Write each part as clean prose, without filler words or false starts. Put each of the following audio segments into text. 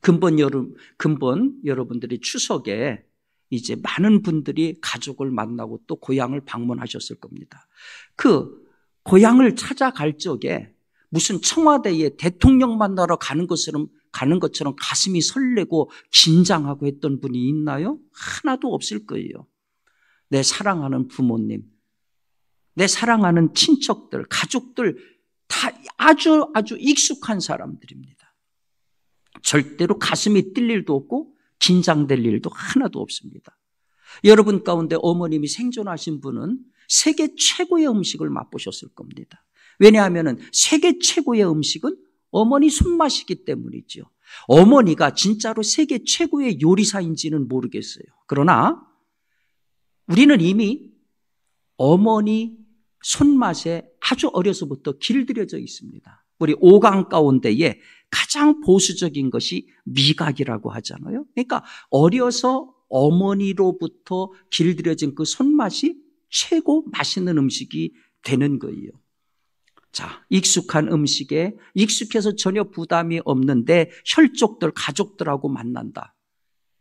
근본 여러분들이 추석에 이제 많은 분들이 가족을 만나고 또 고향을 방문하셨을 겁니다. 그 고향을 찾아갈 적에 무슨 청와대에 대통령 만나러 가는 것처럼 가슴이 설레고 긴장하고 했던 분이 있나요? 하나도 없을 거예요. 내 사랑하는 부모님, 내 사랑하는 친척들, 가족들 다 아주 익숙한 사람들입니다. 절대로 가슴이 뛸 일도 없고 긴장될 일도 하나도 없습니다. 여러분 가운데 어머님이 생존하신 분은 세계 최고의 음식을 맛보셨을 겁니다. 왜냐하면 세계 최고의 음식은 어머니 손맛이기 때문이죠. 어머니가 진짜로 세계 최고의 요리사인지는 모르겠어요. 그러나 우리는 이미 어머니 손맛에 아주 어려서부터 길들여져 있습니다. 우리 5강 가운데에 가장 보수적인 것이 미각이라고 하잖아요. 그러니까 어려서 어머니로부터 길들여진 그 손맛이 최고 맛있는 음식이 되는 거예요. 자, 익숙한 음식에 익숙해서 전혀 부담이 없는데 혈족들, 가족들하고 만난다.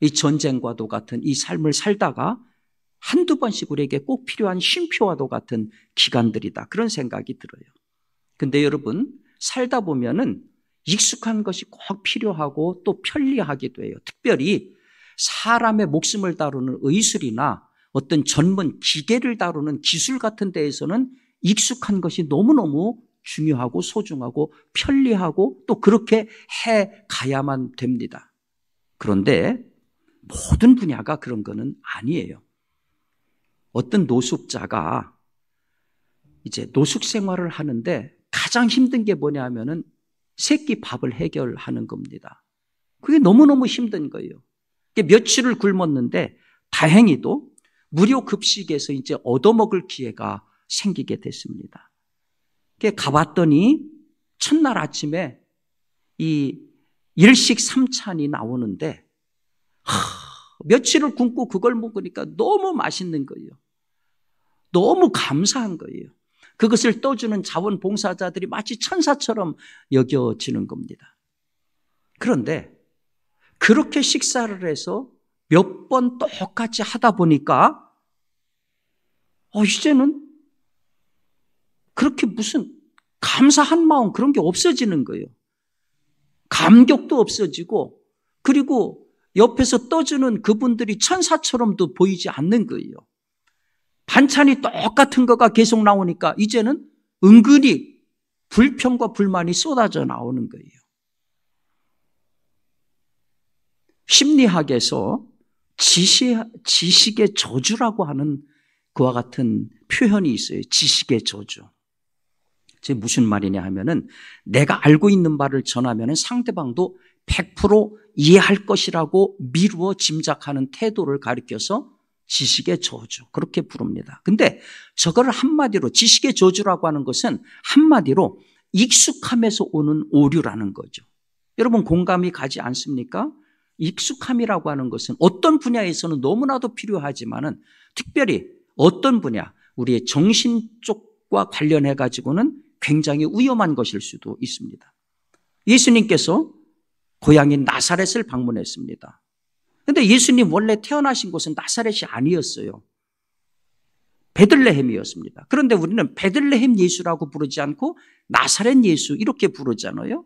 이 전쟁과도 같은 이 삶을 살다가 한두 번씩 우리에게 꼭 필요한 쉼표와도 같은 기간들이다. 그런 생각이 들어요. 근데 여러분, 살다 보면은 익숙한 것이 꼭 필요하고 또 편리하기도 해요. 특별히 사람의 목숨을 다루는 의술이나 어떤 전문 기계를 다루는 기술 같은 데에서는 익숙한 것이 너무너무 중요하고 소중하고 편리하고 또 그렇게 해 가야만 됩니다. 그런데 모든 분야가 그런 거는 아니에요. 어떤 노숙자가 이제 노숙 생활을 하는데 가장 힘든 게 뭐냐 하면은 새끼 밥을 해결하는 겁니다. 그게 너무너무 힘든 거예요. 며칠을 굶었는데 다행히도 무료 급식에서 이제 얻어먹을 기회가 생기게 됐습니다. 가봤더니 첫날 아침에 이 일식 3찬이 나오는데 며칠을 굶고 그걸 먹으니까 너무 맛있는 거예요. 너무 감사한 거예요. 그것을 떠주는 자원봉사자들이 마치 천사처럼 여겨지는 겁니다. 그런데 그렇게 식사를 해서 몇 번 똑같이 하다 보니까 이제는 그렇게 무슨 감사한 마음 그런 게 없어지는 거예요. 감격도 없어지고 그리고 옆에서 떠주는 그분들이 천사처럼도 보이지 않는 거예요. 반찬이 똑같은 거가 계속 나오니까 이제는 은근히 불평과 불만이 쏟아져 나오는 거예요. 심리학에서 지식의 저주라고 하는 그와 같은 표현이 있어요. 지식의 저주. 제 무슨 말이냐 하면은 내가 알고 있는 말을 전하면은 상대방도 100% 이해할 것이라고 미루어 짐작하는 태도를 가리켜서 지식의 저주 그렇게 부릅니다. 근데 저거를 한마디로 지식의 저주라고 하는 것은 한마디로 익숙함에서 오는 오류라는 거죠. 여러분 공감이 가지 않습니까? 익숙함이라고 하는 것은 어떤 분야에서는 너무나도 필요하지만은 특별히 어떤 분야, 우리의 정신 쪽과 관련해 가지고는 굉장히 위험한 것일 수도 있습니다. 예수님께서 고향인 나사렛을 방문했습니다. 그런데 예수님 원래 태어나신 곳은 나사렛이 아니었어요. 베들레헴이었습니다. 그런데 우리는 베들레헴 예수라고 부르지 않고 나사렛 예수 이렇게 부르잖아요.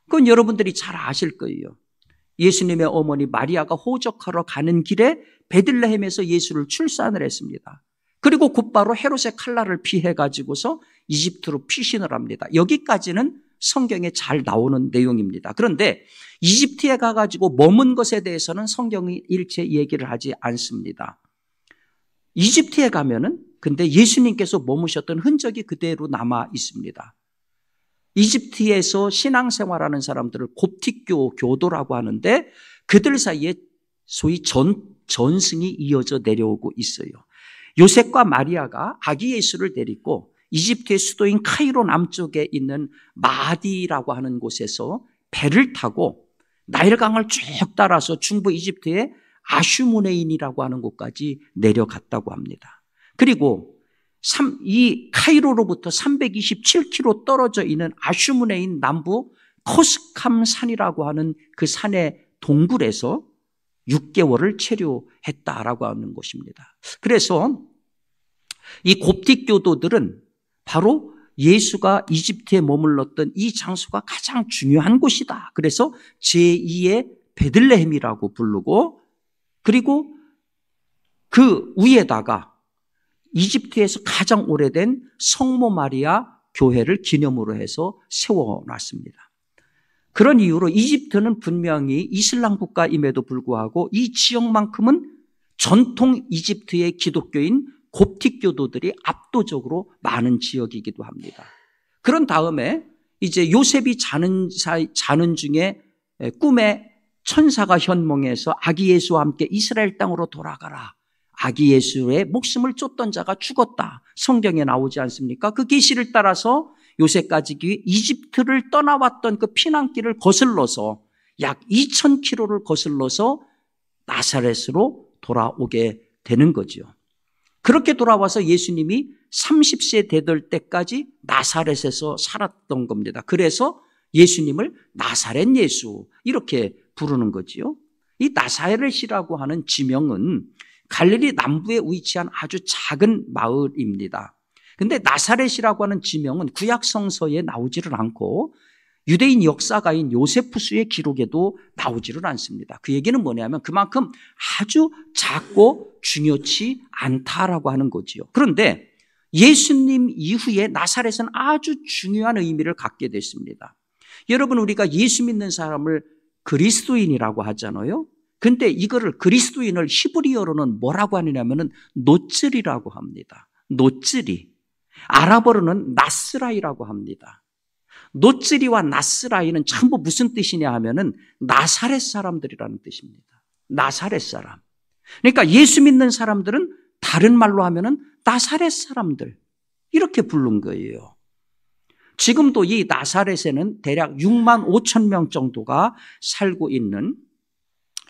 그건 여러분들이 잘 아실 거예요. 예수님의 어머니 마리아가 호적하러 가는 길에 베들레헴에서 예수를 출산을 했습니다. 그리고 곧바로 헤롯의 칼날을 피해 가지고서 이집트로 피신을 합니다. 여기까지는 성경에 잘 나오는 내용입니다. 그런데 이집트에 가가지고 머문 것에 대해서는 성경이 일체 얘기를 하지 않습니다. 이집트에 가면은 근데 예수님께서 머무셨던 흔적이 그대로 남아 있습니다. 이집트에서 신앙생활하는 사람들을 곱티교 교도라고 하는데 그들 사이에 소위 전승이 이어져 내려오고 있어요. 요셉과 마리아가 아기 예수를 데리고 이집트의 수도인 카이로 남쪽에 있는 마디라고 하는 곳에서 배를 타고 나일강을 쭉 따라서 중부 이집트의 아슈무네인이라고 하는 곳까지 내려갔다고 합니다. 그리고 이 카이로로부터 327km 떨어져 있는 아슈무네인 남부 코스캄 산이라고 하는 그 산의 동굴에서 6개월을 체류했다라고 하는 것입니다. 그래서 이 곱틱 교도들은 바로 예수가 이집트에 머물렀던 이 장소가 가장 중요한 곳이다. 그래서 제2의 베들레헴이라고 부르고, 그리고 그 위에다가 이집트에서 가장 오래된 성모 마리아 교회를 기념으로 해서 세워놨습니다. 그런 이유로 이집트는 분명히 이슬람 국가임에도 불구하고 이 지역만큼은 전통 이집트의 기독교인 곱틱 교도들이 압도적으로 많은 지역이기도 합니다. 그런 다음에 이제 요셉이 자는 중에 꿈에 천사가 현몽해서 아기 예수와 함께 이스라엘 땅으로 돌아가라. 아기 예수의 목숨을 쫓던 자가 죽었다. 성경에 나오지 않습니까? 그 계시를 따라서 요셉까지 이집트를 떠나왔던 그 피난길을 거슬러서 약 2,000km를 거슬러서 나사렛으로 돌아오게 되는 거죠. 그렇게 돌아와서 예수님이 30세 되던 때까지 나사렛에서 살았던 겁니다. 그래서 예수님을 나사렛 예수 이렇게 부르는 거지요. 이 나사렛이라고 하는 지명은 갈릴리 남부에 위치한 아주 작은 마을입니다. 근데 나사렛이라고 하는 지명은 구약 성서에 나오지를 않고 유대인 역사가인 요세푸스의 기록에도 나오지를 않습니다. 그 얘기는 뭐냐면 그만큼 아주 작고 중요치 않다라고 하는 거지요. 그런데 예수님 이후에 나사렛은 아주 중요한 의미를 갖게 됐습니다. 여러분, 우리가 예수 믿는 사람을 그리스도인이라고 하잖아요. 근데 이거를 그리스도인을 히브리어로는 뭐라고 하느냐면은 노츠리라고 합니다. 노츠리. 아랍어로는 나스라이라고 합니다. 노츠리와 나스라이는 전부 무슨 뜻이냐 하면은 나사렛 사람들이라는 뜻입니다. 나사렛 사람. 그러니까 예수 믿는 사람들은 다른 말로 하면은 나사렛 사람들 이렇게 부른 거예요. 지금도 이 나사렛에는 대략 6만 5천 명 정도가 살고 있는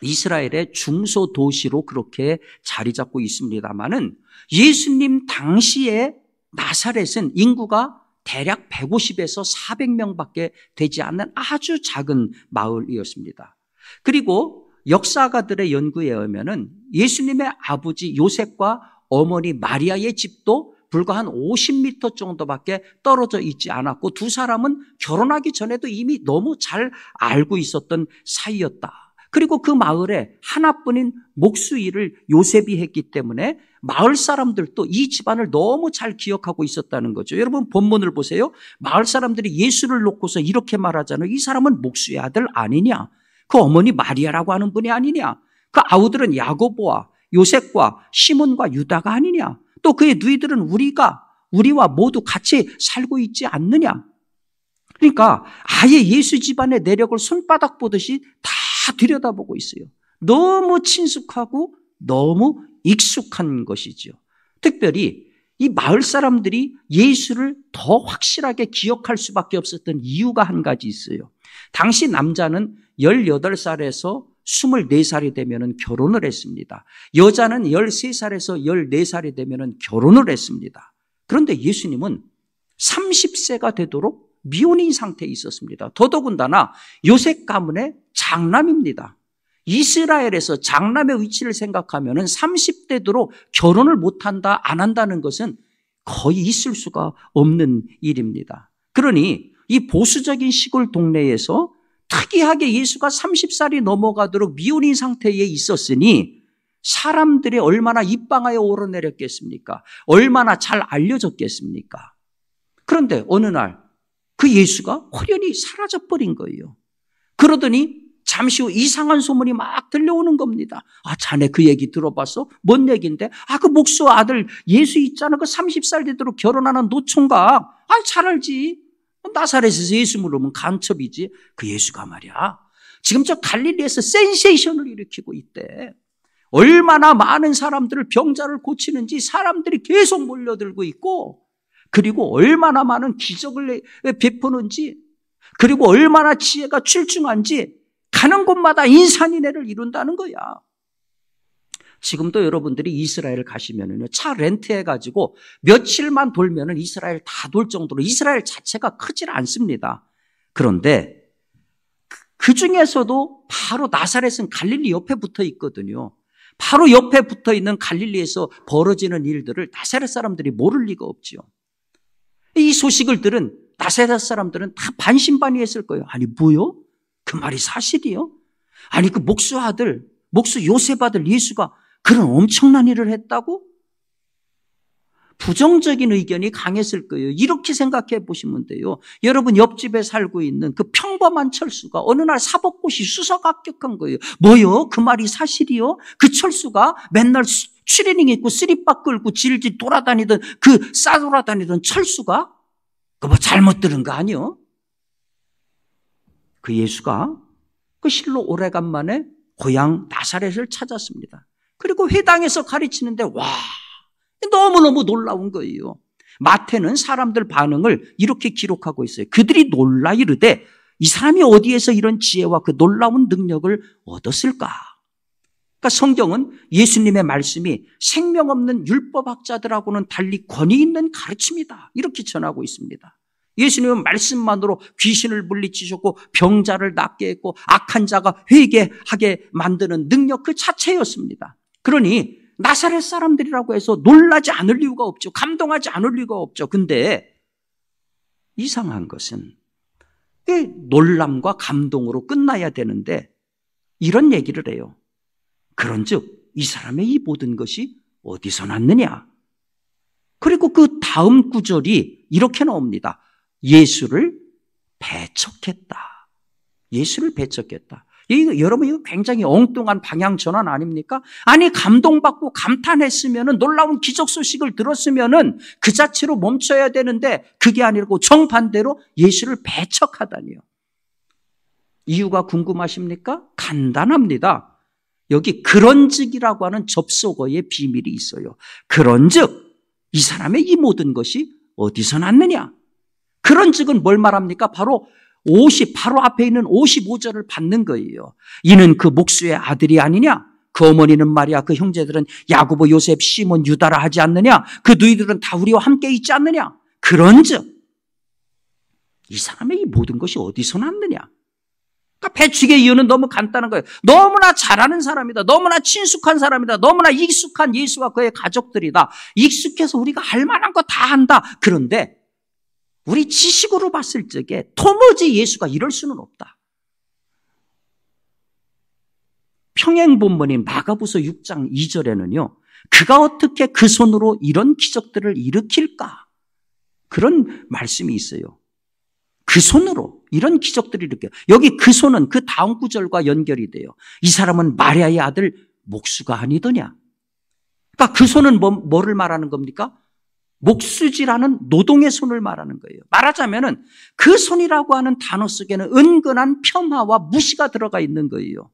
이스라엘의 중소도시로 그렇게 자리 잡고 있습니다만은 예수님 당시에 나사렛은 인구가 대략 150에서 400명밖에 되지 않는 아주 작은 마을이었습니다. 그리고 역사가들의 연구에 의하면은 예수님의 아버지 요셉과 어머니 마리아의 집도 불과 한 50m 정도밖에 떨어져 있지 않았고 두 사람은 결혼하기 전에도 이미 너무 잘 알고 있었던 사이였다. 그리고 그 마을에 하나뿐인 목수일을 요셉이 했기 때문에 마을 사람들도 이 집안을 너무 잘 기억하고 있었다는 거죠. 여러분 본문을 보세요. 마을 사람들이 예수를 놓고서 이렇게 말하잖아요. 이 사람은 목수의 아들 아니냐? 그 어머니 마리아라고 하는 분이 아니냐? 그 아우들은 야고보와 요셉과 시몬과 유다가 아니냐? 또 그의 누이들은 우리와 모두 같이 살고 있지 않느냐? 그러니까 아예 예수 집안의 내력을 손바닥 보듯이 다 들여다보고 있어요. 너무 친숙하고 너무 익숙한 것이죠. 특별히 이 마을 사람들이 예수를 더 확실하게 기억할 수밖에 없었던 이유가 한 가지 있어요. 당시 남자는 18살에서 24살이 되면 결혼을 했습니다. 여자는 13살에서 14살이 되면 결혼을 했습니다. 그런데 예수님은 30세가 되도록 미혼인 상태에 있었습니다. 더더군다나 요셉 가문의 장남입니다. 이스라엘에서 장남의 위치를 생각하면 30대도록 결혼을 못한다, 안 한다는 것은 거의 있을 수가 없는 일입니다. 그러니 이 보수적인 시골 동네에서 특이하게 예수가 30살이 넘어가도록 미혼인 상태에 있었으니 사람들이 얼마나 입방아에 오르내렸겠습니까? 얼마나 잘 알려졌겠습니까? 그런데 어느 날 그 예수가 호련히 사라져버린 거예요. 그러더니 잠시 후 이상한 소문이 막 들려오는 겁니다. 아, 자네 그 얘기 들어봤어? 뭔 얘기인데? 아, 그 목수 아들 예수 있잖아. 그 30살 되도록 결혼하는 노총각. 아, 잘 알지. 나사렛에서 예수 물으면 간첩이지. 그 예수가 말이야. 지금 저 갈릴리에서 센세이션을 일으키고 있대. 얼마나 많은 사람들을 병자를 고치는지 사람들이 계속 몰려들고 있고, 그리고 얼마나 많은 기적을 베푸는지, 그리고 얼마나 지혜가 출중한지 가는 곳마다 인산인해를 이룬다는 거야. 지금도 여러분들이 이스라엘 가시면은요, 차 렌트해가지고 며칠만 돌면은 이스라엘 다 돌 정도로 이스라엘 자체가 크질 않습니다. 그런데 그 중에서도 바로 나사렛은 갈릴리 옆에 붙어 있거든요. 바로 옆에 붙어 있는 갈릴리에서 벌어지는 일들을 나사렛 사람들이 모를 리가 없지요. 이 소식을 들은 나사렛 사람들은 다 반신반의했을 거예요. 아니 뭐요? 그 말이 사실이요? 아니 그 목수 요셉 아들 예수가 그런 엄청난 일을 했다고? 부정적인 의견이 강했을 거예요. 이렇게 생각해 보시면 돼요. 여러분 옆집에 살고 있는 그 평범한 철수가 어느 날 사법고시 수석 합격한 거예요. 뭐요? 그 말이 사실이요? 그 철수가 맨날 추리닝 입고 쓰리박 끌고 질질 돌아다니던 그 싸돌아다니던 철수가 그 뭐 잘못 들은 거 아니요? 그 예수가 그 실로 오래간만에 고향 나사렛을 찾았습니다. 그리고 회당에서 가르치는데 와 너무너무 놀라운 거예요. 마태는 사람들 반응을 이렇게 기록하고 있어요. 그들이 놀라 이르되 이 사람이 어디에서 이런 지혜와 그 놀라운 능력을 얻었을까? 그러니까 성경은 예수님의 말씀이 생명 없는 율법학자들하고는 달리 권위 있는 가르침이다. 이렇게 전하고 있습니다. 예수님은 말씀만으로 귀신을 물리치셨고 병자를 낫게 했고 악한 자가 회개하게 만드는 능력 그 자체였습니다. 그러니 나사렛 사람들이라고 해서 놀라지 않을 이유가 없죠. 감동하지 않을 이유가 없죠. 근데 이상한 것은 놀람과 감동으로 끝나야 되는데 이런 얘기를 해요. 그런즉 이 사람의 이 모든 것이 어디서 났느냐? 그리고 그 다음 구절이 이렇게 나옵니다. 예수를 배척했다. 예수를 배척했다. 여러분 이거 굉장히 엉뚱한 방향 전환 아닙니까? 아니 감동받고 감탄했으면은 놀라운 기적 소식을 들었으면은 그 자체로 멈춰야 되는데 그게 아니고 정반대로 예수를 배척하다니요. 이유가 궁금하십니까? 간단합니다. 여기 그런즉이라고 하는 접속어의 비밀이 있어요. 그런즉 이 사람의 이 모든 것이 어디서 났느냐? 그런즉은 뭘 말합니까? 바로 앞에 있는 55절을 받는 거예요. 이는 그 목수의 아들이 아니냐? 그 어머니는 마리아, 그 형제들은 야고보, 요셉, 시몬, 유다라 하지 않느냐? 그 너희들은 다 우리와 함께 있지 않느냐? 그런즉 이 사람의 이 모든 것이 어디서 났느냐? 그러니까 배척의 이유는 너무 간단한 거예요. 너무나 잘하는 사람이다. 너무나 친숙한 사람이다. 너무나 익숙한 예수와 그의 가족들이다. 익숙해서 우리가 할 만한 거 다 한다. 그런데 우리 지식으로 봤을 적에 도무지 예수가 이럴 수는 없다. 평행본문인 마가복음 6장 2절에는요. 그가 어떻게 그 손으로 이런 기적들을 일으킬까? 그런 말씀이 있어요. 그 손으로 이런 기적들을 일으켜. 여기 그 손은 그 다음 구절과 연결이 돼요. 이 사람은 마리아의 아들 목수가 아니더냐? 그러니까 그 손은 뭐를 말하는 겁니까? 목수지라는 노동의 손을 말하는 거예요. 말하자면은 그 손이라고 하는 단어 속에는 은근한 폄하와 무시가 들어가 있는 거예요.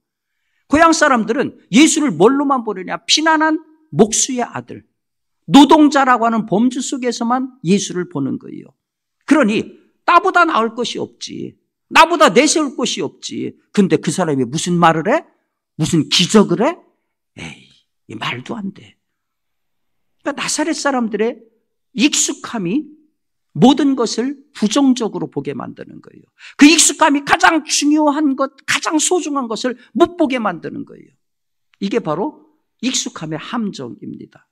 고향 사람들은 예수를 뭘로만 보느냐? 피난한 목수의 아들, 노동자라고 하는 범주 속에서만 예수를 보는 거예요. 그러니 나보다 나을 것이 없지. 나보다 내세울 것이 없지. 근데 그 사람이 무슨 말을 해? 무슨 기적을 해? 에이, 이 말도 안 돼. 그러니까 나사렛 사람들의 익숙함이 모든 것을 부정적으로 보게 만드는 거예요. 그 익숙함이 가장 중요한 것, 가장 소중한 것을 못 보게 만드는 거예요. 이게 바로 익숙함의 함정입니다.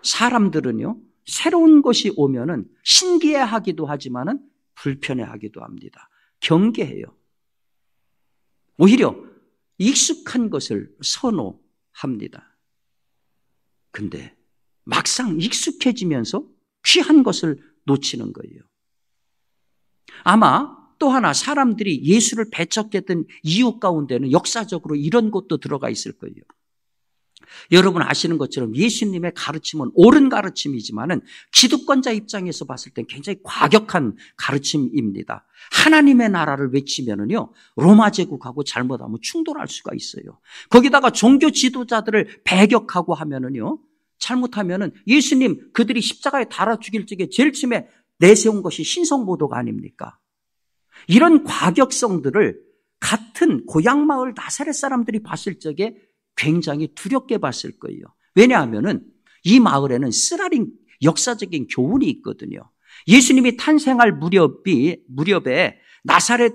사람들은요, 새로운 것이 오면은 신기해하기도 하지만은 불편해하기도 합니다. 경계해요. 오히려 익숙한 것을 선호합니다. 근데 막상 익숙해지면서 귀한 것을 놓치는 거예요. 아마 또 하나 사람들이 예수를 배척했던 이유 가운데는 역사적으로 이런 것도 들어가 있을 거예요. 여러분 아시는 것처럼 예수님의 가르침은 옳은 가르침이지만은 기득권자 입장에서 봤을 땐 굉장히 과격한 가르침입니다. 하나님의 나라를 외치면은요, 로마 제국하고 잘못하면 충돌할 수가 있어요. 거기다가 종교 지도자들을 배격하고 하면은요, 잘못하면은 예수님 그들이 십자가에 달아 죽일 적에 제일 처음에 내세운 것이 신성모독 아닙니까? 이런 과격성들을 같은 고향 마을 나사렛 사람들이 봤을 적에 굉장히 두렵게 봤을 거예요. 왜냐하면은 이 마을에는 쓰라린 역사적인 교훈이 있거든요. 예수님이 탄생할 무렵에 나사렛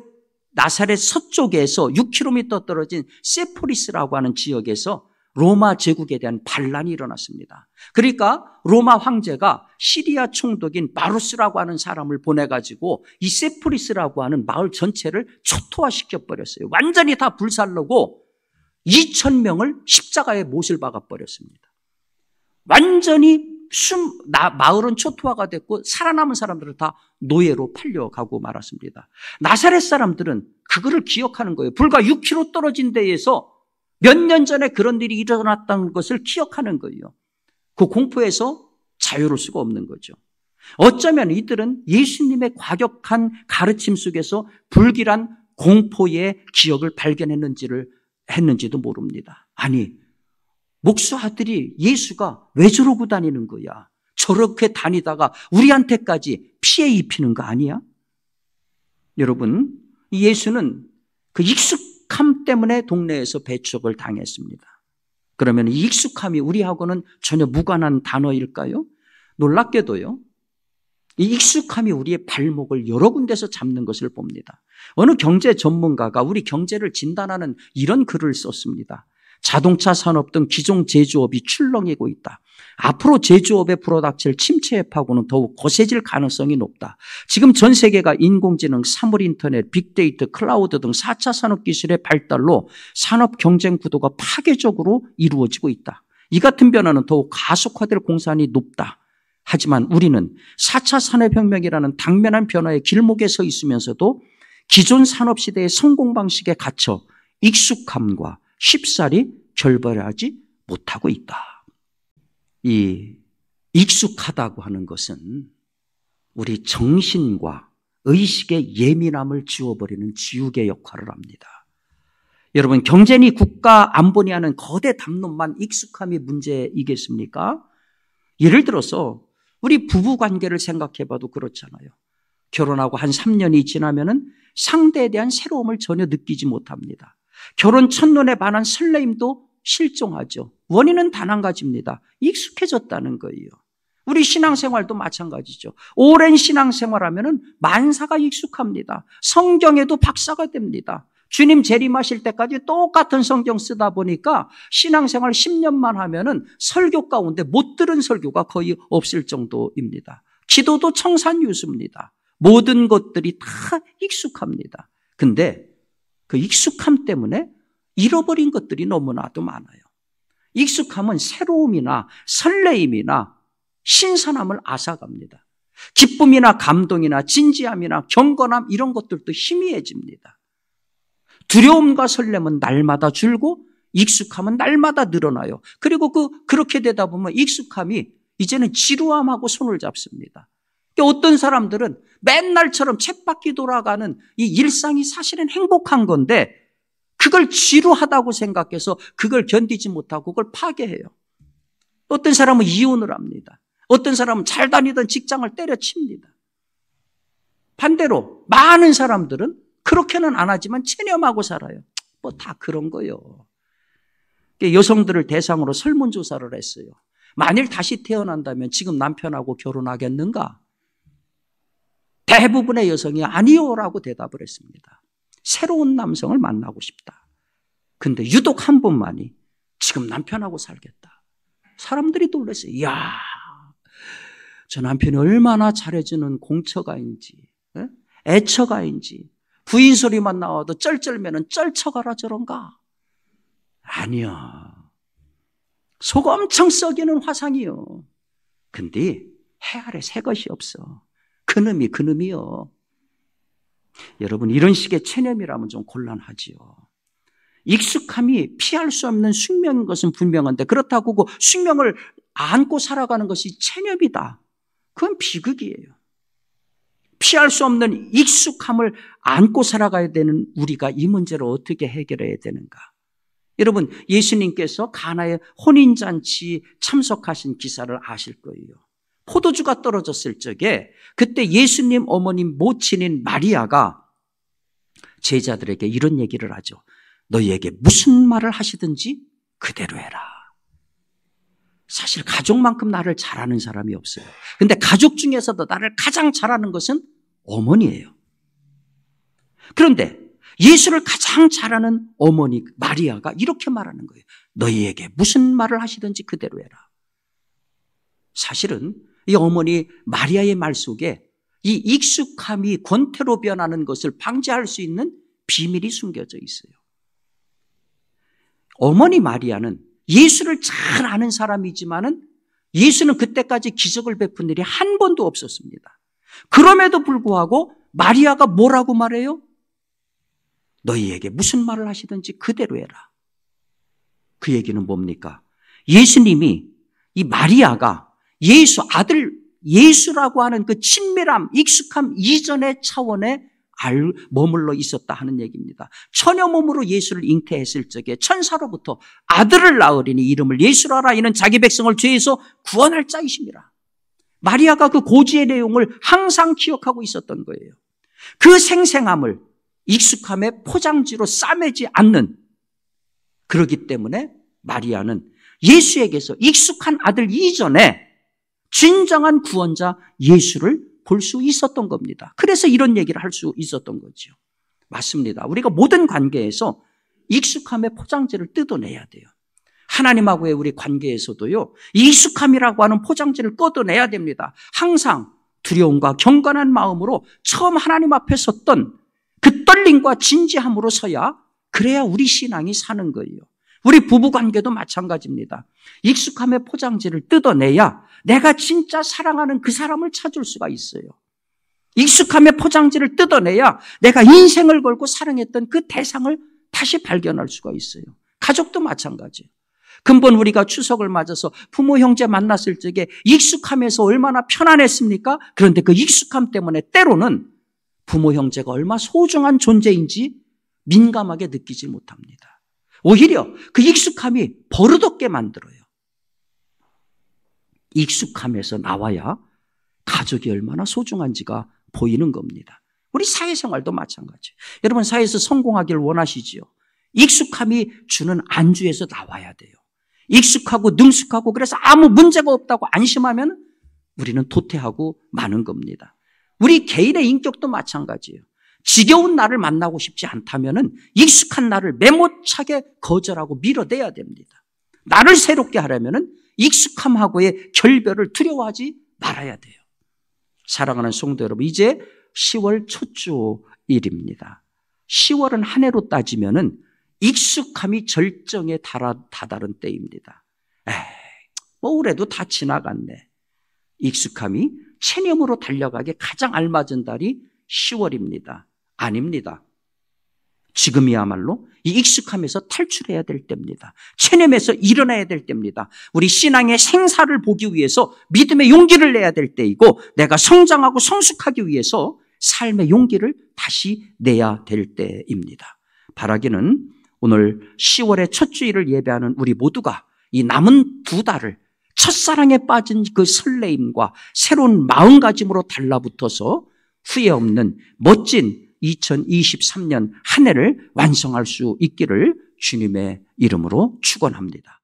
나사렛 서쪽에서 6km 떨어진 세포리스라고 하는 지역에서 로마 제국에 대한 반란이 일어났습니다. 그러니까 로마 황제가 시리아 총독인 마루스라고 하는 사람을 보내가지고 이 세포리스라고 하는 마을 전체를 초토화시켜버렸어요. 완전히 다 불살르고 2,000명을 십자가에 못을 박아버렸습니다. 완전히 마을은 초토화가 됐고 살아남은 사람들은 다 노예로 팔려가고 말았습니다. 나사렛 사람들은 그거를 기억하는 거예요. 불과 6km 떨어진 데에서 몇 년 전에 그런 일이 일어났다는 것을 기억하는 거예요. 그 공포에서 자유로울 수가 없는 거죠. 어쩌면 이들은 예수님의 과격한 가르침 속에서 불길한 공포의 기억을 했는지도 모릅니다. 아니, 목수 아들이 예수가 왜 저러고 다니는 거야? 저렇게 다니다가 우리한테까지 피해 입히는 거 아니야? 여러분, 예수는 그 익숙함 때문에 동네에서 배척을 당했습니다. 그러면 이 익숙함이 우리하고는 전혀 무관한 단어일까요? 놀랍게도요, 이 익숙함이 우리의 발목을 여러 군데서 잡는 것을 봅니다. 어느 경제 전문가가 우리 경제를 진단하는 이런 글을 썼습니다. 자동차 산업 등 기존 제조업이 출렁이고 있다. 앞으로 제조업에 불어닥칠 침체 여파고는 더욱 거세질 가능성이 높다. 지금 전 세계가 인공지능, 사물인터넷, 빅데이터, 클라우드 등 4차 산업기술의 발달로 산업 경쟁 구도가 파괴적으로 이루어지고 있다. 이 같은 변화는 더욱 가속화될 공산이 높다. 하지만 우리는 4차 산업혁명이라는 당면한 변화의 길목에 서 있으면서도 기존 산업시대의 성공 방식에 갇혀 익숙함과 쉽사리 결별하지 못하고 있다. 이 익숙하다고 하는 것은 우리 정신과 의식의 예민함을 지워버리는 지우개 역할을 합니다. 여러분, 경제니 국가 안보니 하는 거대 담론만 익숙함이 문제이겠습니까? 예를 들어서 우리 부부 관계를 생각해 봐도 그렇잖아요. 결혼하고 한 3년이 지나면은 상대에 대한 새로움을 전혀 느끼지 못합니다. 결혼 첫눈에 반한 설레임도 실종하죠. 원인은 단 한 가지입니다. 익숙해졌다는 거예요. 우리 신앙생활도 마찬가지죠. 오랜 신앙생활하면은 만사가 익숙합니다. 성경에도 박사가 됩니다. 주님 재림하실 때까지 똑같은 성경 쓰다 보니까 신앙생활 10년만 하면은 설교 가운데 못 들은 설교가 거의 없을 정도입니다. 기도도 청산유수입니다. 모든 것들이 다 익숙합니다. 근데 그 익숙함 때문에 잃어버린 것들이 너무나도 많아요. 익숙함은 새로움이나 설레임이나 신선함을 앗아갑니다. 기쁨이나 감동이나 진지함이나 경건함 이런 것들도 희미해집니다. 두려움과 설렘은 날마다 줄고 익숙함은 날마다 늘어나요. 그리고 그렇게 되다 보면 익숙함이 이제는 지루함하고 손을 잡습니다. 어떤 사람들은 맨날처럼 쳇바퀴 돌아가는 이 일상이 사실은 행복한 건데 그걸 지루하다고 생각해서 그걸 견디지 못하고 그걸 파괴해요. 어떤 사람은 이혼을 합니다. 어떤 사람은 잘 다니던 직장을 때려칩니다. 반대로 많은 사람들은 그렇게는 안 하지만 체념하고 살아요. 뭐 다 그런 거요. 여성들을 대상으로 설문조사를 했어요. 만일 다시 태어난다면 지금 남편하고 결혼하겠는가? 대부분의 여성이 아니요라고 대답을 했습니다. 새로운 남성을 만나고 싶다. 근데 유독 한 분만이 지금 남편하고 살겠다. 사람들이 놀랐어요. 이야, 저 남편이 얼마나 잘해주는 공처가인지, 애처가인지, 부인 소리만 나와도 쩔쩔매는 쩔처가라 저런가? 아니야. 속 엄청 썩이는 화상이요. 근데 해 아래 새 것이 없어. 그놈이요. 여러분, 이런 식의 체념이라면 좀 곤란하지요. 익숙함이 피할 수 없는 숙명인 것은 분명한데 그렇다고 그 숙명을 안고 살아가는 것이 체념이다. 그건 비극이에요. 피할 수 없는 익숙함을 안고 살아가야 되는 우리가 이 문제를 어떻게 해결해야 되는가? 여러분, 예수님께서 가나의 혼인잔치 참석하신 기사를 아실 거예요. 포도주가 떨어졌을 적에 그때 예수님 어머님 모친인 마리아가 제자들에게 이런 얘기를 하죠. 너희에게 무슨 말을 하시든지 그대로 해라. 사실 가족만큼 나를 잘하는 사람이 없어요. 근데 가족 중에서도 나를 가장 잘하는 것은 어머니예요. 그런데 예수를 가장 잘 아는 어머니 마리아가 이렇게 말하는 거예요. 너희에게 무슨 말을 하시든지 그대로 해라. 사실은 이 어머니 마리아의 말 속에 이 익숙함이 권태로 변하는 것을 방지할 수 있는 비밀이 숨겨져 있어요. 어머니 마리아는 예수를 잘 아는 사람이지만은 예수는 그때까지 기적을 베푼 일이 한 번도 없었습니다. 그럼에도 불구하고 마리아가 뭐라고 말해요? 너희에게 무슨 말을 하시든지 그대로 해라. 그 얘기는 뭡니까? 예수님이 이 마리아가 예수 아들 예수라고 하는 그 친밀함, 익숙함 이전의 차원에 머물러 있었다 하는 얘기입니다. 처녀 몸으로 예수를 잉태했을 적에 천사로부터 아들을 낳으리니 이름을 예수라 하라. 이는 자기 백성을 죄에서 구원할 자이심이라. 마리아가 그 고지의 내용을 항상 기억하고 있었던 거예요. 그 생생함을 익숙함의 포장지로 싸매지 않는, 그렇기 때문에 마리아는 예수에게서 익숙한 아들 이전에 진정한 구원자 예수를 볼 수 있었던 겁니다. 그래서 이런 얘기를 할 수 있었던 거죠. 맞습니다. 우리가 모든 관계에서 익숙함의 포장지를 뜯어내야 돼요. 하나님하고의 우리 관계에서도요, 익숙함이라고 하는 포장지를 뜯어내야 됩니다. 항상 두려움과 경건한 마음으로 처음 하나님 앞에 섰던 그 떨림과 진지함으로 서야, 그래야 우리 신앙이 사는 거예요. 우리 부부관계도 마찬가지입니다. 익숙함의 포장지를 뜯어내야 내가 진짜 사랑하는 그 사람을 찾을 수가 있어요. 익숙함의 포장지를 뜯어내야 내가 인생을 걸고 사랑했던 그 대상을 다시 발견할 수가 있어요. 가족도 마찬가지예요. 근본 우리가 추석을 맞아서 부모 형제 만났을 적에 익숙함에서 얼마나 편안했습니까? 그런데 그 익숙함 때문에 때로는 부모 형제가 얼마나 소중한 존재인지 민감하게 느끼지 못합니다. 오히려 그 익숙함이 버릇없게 만들어요. 익숙함에서 나와야 가족이 얼마나 소중한지가 보이는 겁니다. 우리 사회생활도 마찬가지예요. 여러분, 사회에서 성공하기를 원하시지요? 익숙함이 주는 안주에서 나와야 돼요. 익숙하고 능숙하고 그래서 아무 문제가 없다고 안심하면 우리는 도태하고 마는 겁니다. 우리 개인의 인격도 마찬가지예요. 지겨운 나를 만나고 싶지 않다면 익숙한 나를 메모차게 거절하고 밀어내야 됩니다. 나를 새롭게 하려면 익숙함하고의 결별을 두려워하지 말아야 돼요. 사랑하는 성도 여러분, 이제 10월 첫 주일입니다. 10월은 한 해로 따지면 익숙함이 절정에 다다른 때입니다. 올해도 다 지나갔네. 익숙함이 체념으로 달려가기에 가장 알맞은 달이 10월입니다. 아닙니다. 지금이야말로 이 익숙함에서 탈출해야 될 때입니다. 체념에서 일어나야 될 때입니다. 우리 신앙의 생사를 보기 위해서 믿음의 용기를 내야 될 때이고, 내가 성장하고 성숙하기 위해서 삶의 용기를 다시 내야 될 때입니다. 바라기는 오늘 10월의 첫 주일을 예배하는 우리 모두가 이 남은 두 달을 첫사랑에 빠진 그 설레임과 새로운 마음가짐으로 달라붙어서 후회 없는 멋진 2023년 한 해를 완성할 수 있기를 주님의 이름으로 축원합니다.